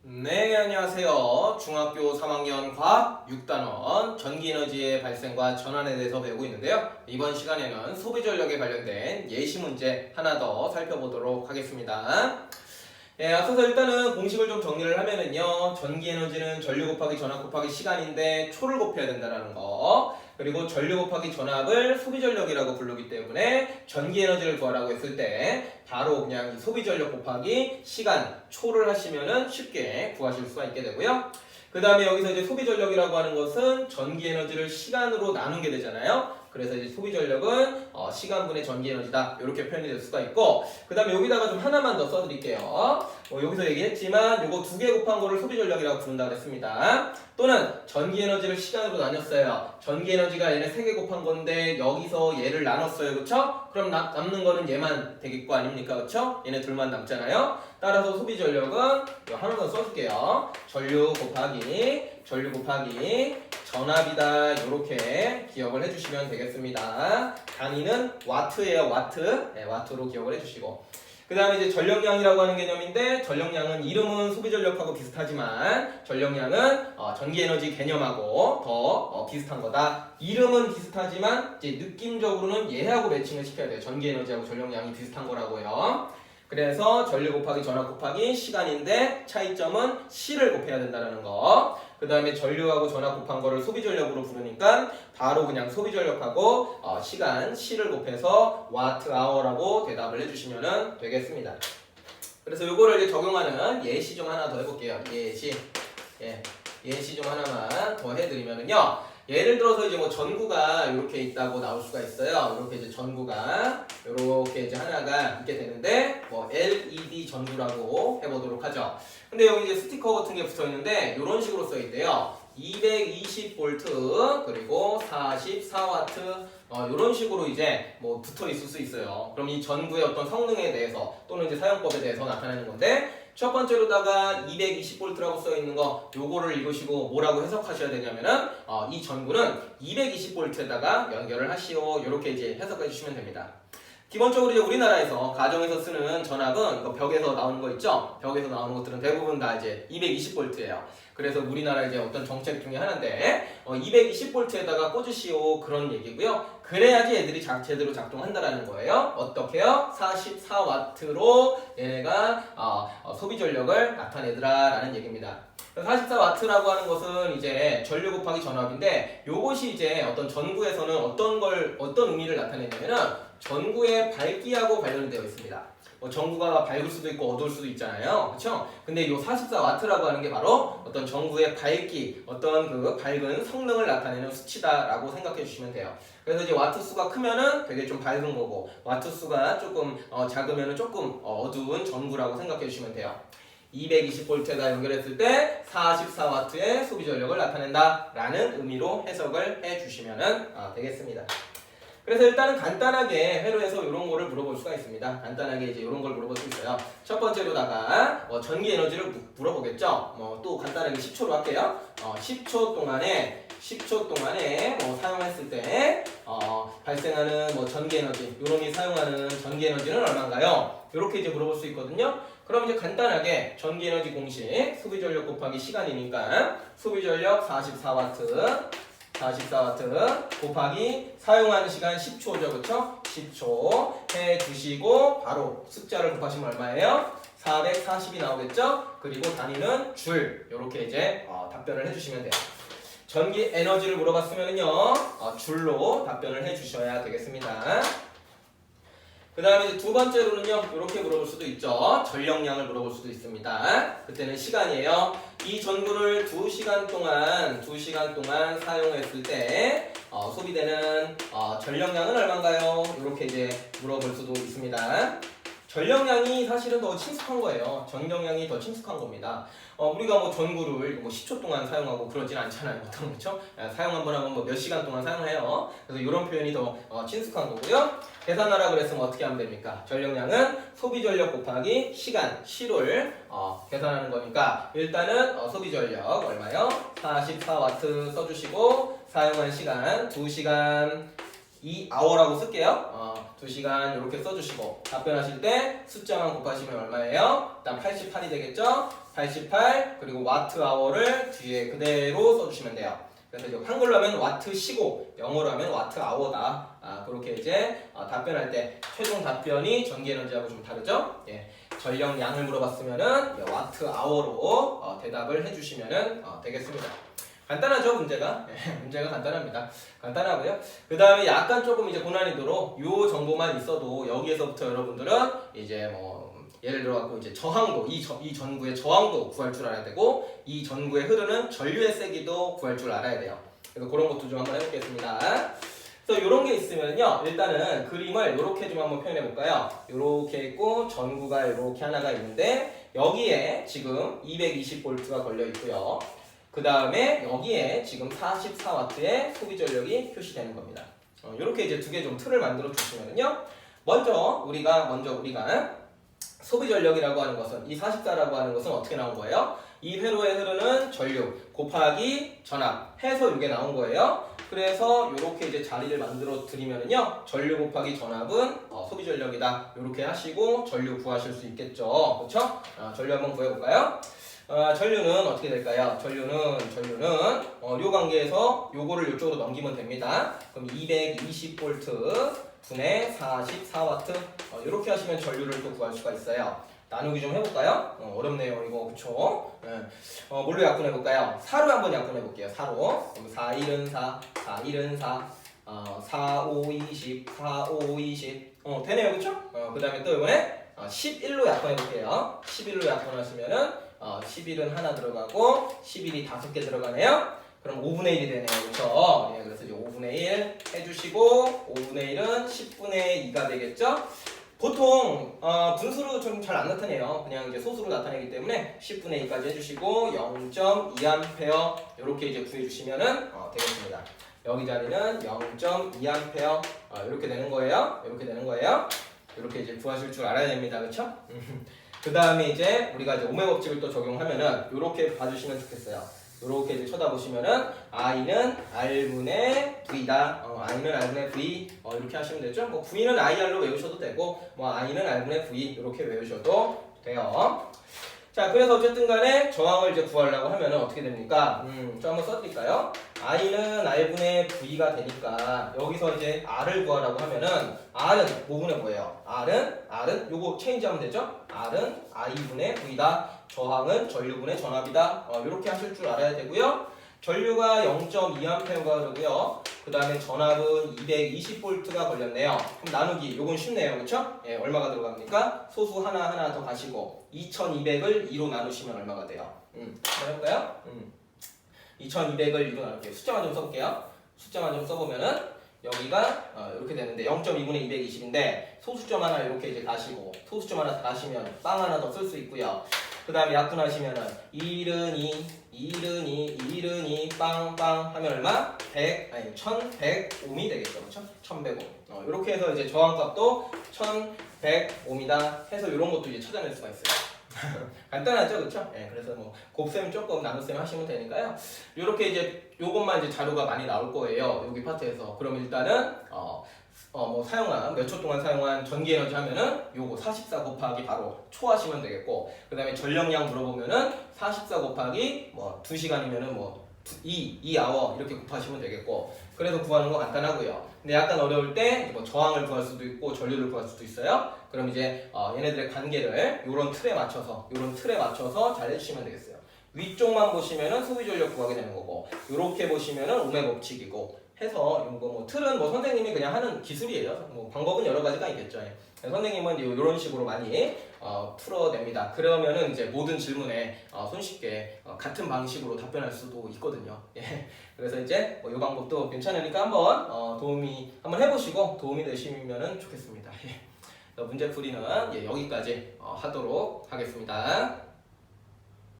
네, 안녕하세요. 중학교 3학년 과학 6단원 전기에너지의 발생과 전환에 대해서 배우고 있는데요. 이번 시간에는 소비전력에 관련된 예시 문제 하나 더 살펴보도록 하겠습니다. 앞서서 일단은 공식을 좀 정리를 하면은요, 전기에너지는 전류 곱하기 전압 곱하기 시간인데 초를 곱해야 된다는 거, 그리고 전류 곱하기 전압을 소비전력이라고 부르기 때문에 전기에너지를 구하라고 했을 때 바로 그냥 이 소비전력 곱하기 시간 초를 하시면은 쉽게 구하실 수가 있게 되고요. 그 다음에 여기서 이제 소비전력이라고 하는 것은 전기에너지를 시간으로 나눈 게 되잖아요. 그래서 이제 소비전력은 시간분의 전기에너지다, 이렇게 표현이 될 수가 있고, 그 다음에 여기다가 좀 하나만 더 써드릴게요. 여기서 얘기했지만 요거 두 개 곱한 거를 소비전력이라고 부른다고 했습니다. 또는 전기에너지를 시간으로 나눴어요. 전기에너지가 얘네 세 개 곱한 건데 여기서 얘를 나눴어요. 그쵸? 그럼 남는 거는 얘만 되겠고 아닙니까? 그쵸? 얘네 둘만 남잖아요. 따라서 소비전력은 이거 하나 더 써줄게요. 전류 곱하기 전압이다, 이렇게 기억을 해주시면 되겠습니다. 단위는 와트예요. 와트. 네, 와트로 기억을 해주시고, 그 다음에 이제 전력량이라고 하는 개념인데, 전력량은 이름은 소비전력하고 비슷하지만 전력량은 전기에너지 개념하고 더 비슷한 거다. 이름은 비슷하지만 이제 느낌적으로는 얘하고 매칭을 시켜야 돼요. 전기에너지하고 전력량이 비슷한 거라고요. 그래서 전류 곱하기 전압 곱하기 시간인데 차이점은 C를 곱해야 된다는 거. 그 다음에 전류하고 전압 곱한 거를 소비전력으로 부르니까 바로 그냥 소비전력하고 시간 C를 곱해서 와트 아워라고 대답을 해주시면 되겠습니다. 그래서 요거를 이제 적용하는 예시 좀 하나 더 해볼게요. 예시 좀 하나만 더 해드리면은요. 예를 들어서 이제 뭐 전구가 이렇게 있다고 나올 수가 있어요. 이렇게 이제 전구가 이렇게 이제 하나가 있게 되는데 뭐 LED 전구라고 해보도록 하죠. 근데 여기 이제 스티커 같은 게 붙어 있는데 이런 식으로 써 있대요. 220V 그리고 44W 이런 식으로 이제 뭐 붙어 있을 수 있어요. 그럼 이 전구의 어떤 성능에 대해서 또는 이제 사용법에 대해서 나타내는 건데, 첫 번째로다가 220V라고 써 있는 거 요거를 읽으시고 뭐라고 해석하셔야 되냐면은 이 전구는 220V에다가 연결을 하시오, 이렇게 이제 해석해 주시면 됩니다. 기본적으로 이제 우리나라에서 가정에서 쓰는 전압은 벽에서 나오는 거 있죠? 벽에서 나오는 것들은 대부분 다 이제 220V예요. 그래서 우리나라 이제 어떤 정책 중에 하나인데 220V에다가 꽂으시오, 그런 얘기고요. 그래야지 애들이 제대로 작동한다라는 거예요. 어떻게요? 44W로 얘네가 소비 전력을 나타내더라라는 얘기입니다. 44W라고 하는 것은 이제 전류 곱하기 전압인데, 요것이 이제 어떤 전구에서는 어떤 의미를 나타내냐면은 전구의 밝기하고 관련되어 있습니다. 전구가 밝을 수도 있고 어두울 수도 있잖아요. 그렇죠? 근데 이 44W라고 하는 게 바로 어떤 전구의 밝기, 어떤 그 밝은 성능을 나타내는 수치다라고 생각해 주시면 돼요. 그래서 이제 와트 수가 크면은 되게 좀 밝은 거고, 와트 수가 조금 작으면은 조금 어두운 전구라고 생각해 주시면 돼요. 220V에다 연결했을 때 44W의 소비 전력을 나타낸다 라는 의미로 해석을 해주시면 되겠습니다. 그래서 일단은 간단하게 회로에서 이런 거를 물어볼 수가 있습니다. 간단하게 이제 이런 걸 물어볼 수 있어요. 첫 번째로다가 전기 에너지를 물어보겠죠. 또 간단하게 10초로 할게요. 10초 동안에 사용했을 때 발생하는 전기 에너지, 요놈이 사용하는 전기 에너지는 얼마인가요? 이렇게 이제 물어볼 수 있거든요. 그럼 이제 간단하게 전기 에너지 공식 소비전력 곱하기 시간이니까 소비전력 44W 곱하기 사용하는 시간 10초죠. 그쵸? 10초 해주시고 바로 숫자를 곱하시면 얼마예요? 440이 나오겠죠? 그리고 단위는 줄, 이렇게 이제 답변을 해주시면 돼요. 전기 에너지를 물어봤으면요 줄로 답변을 해주셔야 되겠습니다. 그 다음에 이제 두 번째로는요, 이렇게 물어볼 수도 있죠. 전력량을 물어볼 수도 있습니다. 그때는 시간이에요. 이 전구를 2시간 동안 사용했을 때 소비되는 전력량은 얼마인가요? 이렇게 이제 물어볼 수도 있습니다. 전력량이 사실은 더 친숙한 거예요. 전력량이 더 친숙한 겁니다. 우리가 전구를 10초 동안 사용하고 그러진 않잖아요. 보통, 그렇죠? 사용 한번 하면 몇 시간 동안 사용해요. 그래서 이런 표현이 더 친숙한 거고요. 계산하라 그랬으면 어떻게 하면 됩니까? 전력량은 소비전력 곱하기 시간, C를 계산하는 거니까 일단은 소비전력 얼마요? 44W 써주시고 사용한 시간 2시간 2 hour라고 쓸게요. 2시간 이렇게 써주시고 답변하실 때 숫자만 곱하시면 얼마예요? 일단 88이 되겠죠? 88 그리고 와트 아워를 뒤에 그대로 써주시면 돼요. 그래서 이제 한글로 하면 와트 시고 영어로 하면 와트 아워다. 그렇게 이제 답변할 때 최종 답변이 전기 에너지하고 좀 다르죠? 예. 전력량을 물어봤으면은 와트 아워로 대답을 해주시면 되겠습니다. 간단하죠 문제가? 예, 문제가 간단합니다. 간단하고요. 그 다음에 약간 조금 이제 고난이도로 요 정보만 있어도 여기에서부터 여러분들은 이제 뭐 예를 들어갖고 이제 저항도 이 전구의 저항도 구할 줄 알아야 되고 이 전구에 흐르는 전류의 세기도 구할 줄 알아야 돼요. 그래서 그런 것도 좀 한번 해보겠습니다. 그래서 이런 게 있으면요 일단은 그림을 이렇게 좀 한번 표현해 볼까요? 이렇게 있고 전구가 이렇게 하나가 있는데 여기에 지금 220V가 걸려 있고요. 그 다음에 여기에 지금 44W의 소비 전력이 표시되는 겁니다. 이렇게 이제 두 개 좀 틀을 만들어 주시면요. 먼저 우리가 소비 전력이라고 하는 것은 이 44라고 하는 것은 어떻게 나온 거예요? 이 회로에 흐르는 전류 곱하기 전압 해서 이게 나온 거예요. 그래서 이렇게 이제 자리를 만들어 드리면은요 전류 곱하기 전압은 소비 전력이다 이렇게 하시고 전류 구하실 수 있겠죠. 그렇죠? 전류 한번 구해볼까요? 전류는 어떻게 될까요? 전류는 요 관계에서 요거를 이쪽으로 넘기면 됩니다. 그럼 220V 분의 44W 이렇게 하시면 전류를 또 구할 수가 있어요. 나누기 좀 해볼까요? 어렵네요 이거 그쵸? 뭘로 약분해볼까요? 4로 한번 약분해볼게요. 4로 그럼 4, 1은 4, 4, 1은 4 4, 5, 20, 4, 5, 20 되네요 그쵸? 그 다음에 또 이번에 11로 약분해볼게요. 11로 약분하시면은 11은 하나 들어가고 11이 5개 들어가네요. 그럼 5분의 1이 되네요. 그렇죠? 예, 그래서 이제 5분의 1 해주시고 5분의 1은 10분의 2가 되겠죠? 보통 분수로 좀 잘 안 나타내요. 그냥 이제 소수로 나타내기 때문에 10분의 2까지 해주시고 0.2A 이렇게 이제 구해주시면은 되겠습니다. 여기 자리는 0.2A 이렇게 되는 거예요. 이렇게 되는 거예요. 이렇게 이제 구하실 줄 알아야 됩니다. 그렇죠? 그 다음에 이제 우리가 이제 오메 법칙을 또 적용하면은 이렇게 봐주시면 좋겠어요. 이렇게 이제 쳐다보시면은 I는 R분의 V다. I는 R분의 V 이렇게 하시면 되죠. 뭐 V는 IR로 외우셔도 되고 뭐 I는 R분의 V 이렇게 외우셔도 돼요. 자, 그래서 어쨌든 간에 저항을 이제 구하려고 하면은 어떻게 됩니까? 저 한번 써드릴까요? I는 R분의 V가 되니까 여기서 이제 R을 구하라고 하면은 R은 뭐분의 뭐예요? R은 요거 체인지 하면 되죠? R은 I분의 V다. 저항은 전류분의 전압이다. 이렇게 하실 줄 알아야 되고요. 전류가 0.2A가 흐르고요. 그 다음에 전압은 220V가 걸렸네요. 그럼 나누기 요건 쉽네요. 그렇죠? 예, 얼마가 들어갑니까? 소수 하나 더 가시고 2200을 2로 나누시면 얼마가 돼요? 한번 해볼까요? 2200을 2로 나눌게요. 숫자만 좀 써볼게요. 숫자만 좀 써보면은 여기가 이렇게 되는데 0.2분의 220인데 소수점 하나 이렇게 이제 가시고 소수점 하나 가시면 빵 하나 더 쓸 수 있고요. 그 다음에 약분하시면은 1은2 빵빵 하면 얼마? 1100옴이 되겠죠. 그렇죠? 1100옴. 이렇게 해서 이제 저항값도 1100옴이다 해서 이런 것도 이제 찾아낼 수가 있어요. 간단하죠, 그렇죠? 예, 그래서 뭐 곱셈 조금 나눗셈 하시면 되니까요. 이렇게 이제 요것만 이제 자료가 많이 나올 거예요. 여기 파트에서. 그럼 일단은 뭐 사용한 몇 초 동안 사용한 전기 에너지 하면은 요거 44 곱하기 바로 초하시면 되겠고, 그 다음에 전력량 물어보면은 44 곱하기 뭐 2시간이면은 뭐 2 hour 이렇게 곱하시면 되겠고, 그래서 구하는 거 간단하고요. 근데 약간 어려울 때 뭐 저항을 구할 수도 있고 전류를 구할 수도 있어요. 그럼 이제 얘네들의 관계를 요런 틀에 맞춰서 잘 해주시면 되겠어요. 위쪽만 보시면은 소비 전력 구하게 되는 거고, 요렇게 보시면은 오메 법칙이고 해서 이거 뭐 틀은 뭐 선생님이 그냥 하는 기술이에요. 뭐 방법은 여러 가지가 있겠죠. 선생님은 이런 식으로 많이 풀어냅니다. 그러면은 이제 모든 질문에 손쉽게 같은 방식으로 답변할 수도 있거든요. 예. 그래서 이제 이 방법도 괜찮으니까 한번 한번 해보시고 도움이 되시면은 좋겠습니다. 예. 문제풀이는 여기까지 하도록 하겠습니다.